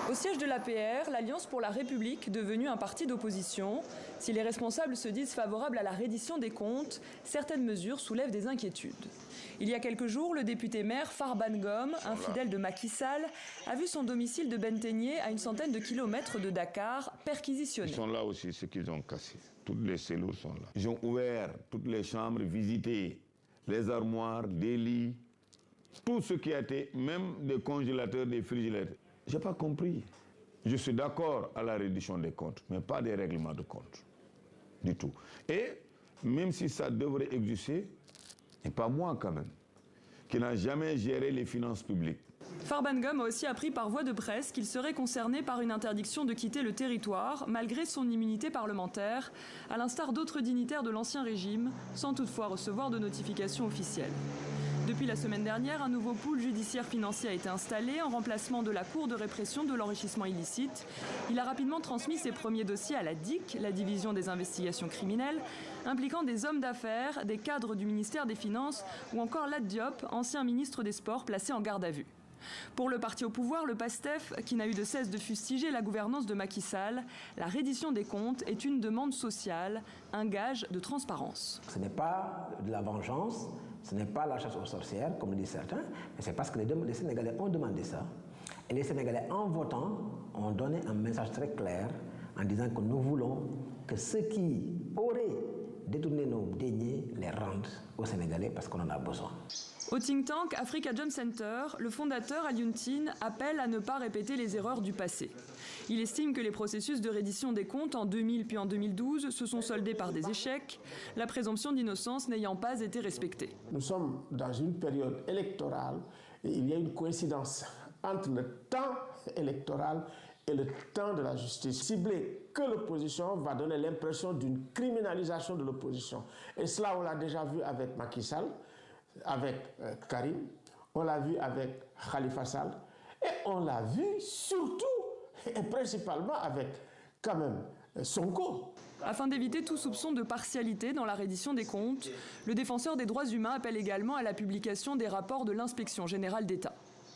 Au siège de l'APR, l'Alliance pour la République, devenue un parti d'opposition, si les responsables se disent favorables à la reddition des comptes, certaines mesures soulèvent des inquiétudes. Il y a quelques jours, le député maire Farban Ngom, un fidèle de Macky Sall, a vu son domicile de Benteñe, à une centaine de kilomètres de Dakar, perquisitionné. Ils sont là aussi, ceux qu'ils ont cassés. Toutes les cellules sont là. Ils ont ouvert toutes les chambres, visité les armoires, des lits, tout ce qui a été, même des congélateurs, des frigérateurs. Je n'ai pas compris. Je suis d'accord à la reddition des comptes, mais pas des règlements de compte. Du tout. Et même si ça devrait exister, et pas moi quand même, qui n'a jamais géré les finances publiques. Farban Ngom a aussi appris par voie de presse qu'il serait concerné par une interdiction de quitter le territoire, malgré son immunité parlementaire, à l'instar d'autres dignitaires de l'Ancien Régime, sans toutefois recevoir de notification officielle. Depuis la semaine dernière, un nouveau pool judiciaire financier a été installé en remplacement de la Cour de répression de l'enrichissement illicite. Il a rapidement transmis ses premiers dossiers à la DIC, la division des investigations criminelles, impliquant des hommes d'affaires, des cadres du ministère des Finances ou encore Lat Diop, ancien ministre des Sports placé en garde à vue. Pour le parti au pouvoir, le PASTEF, qui n'a eu de cesse de fustiger la gouvernance de Macky Sall, la reddition des comptes est une demande sociale, un gage de transparence. Ce n'est pas de la vengeance, ce n'est pas la chasse aux sorcières, comme le disent certains, mais c'est parce que les Sénégalais ont demandé ça. Et les Sénégalais, en votant, ont donné un message très clair en disant que nous voulons que ceux qui auraient détourné nos deniers les rendent aux Sénégalais parce qu'on en a besoin. Au think tank Africa Jom Center, le fondateur Alioune Tine appelle à ne pas répéter les erreurs du passé. Il estime que les processus de reddition des comptes en 2000 puis en 2012 se sont soldés par des échecs, la présomption d'innocence n'ayant pas été respectée. Nous sommes dans une période électorale et il y a une coïncidence entre le temps électoral et le temps de la justice. Cibler que l'opposition va donner l'impression d'une criminalisation de l'opposition. Et cela, on l'a déjà vu avec Macky Sall, avec Karim, on l'a vu avec Khalifa Sall, et on l'a vu surtout et principalement avec quand même Sonko. Afin d'éviter tout soupçon de partialité dans la reddition des comptes, le défenseur des droits humains appelle également à la publication des rapports de l'Inspection générale d'État.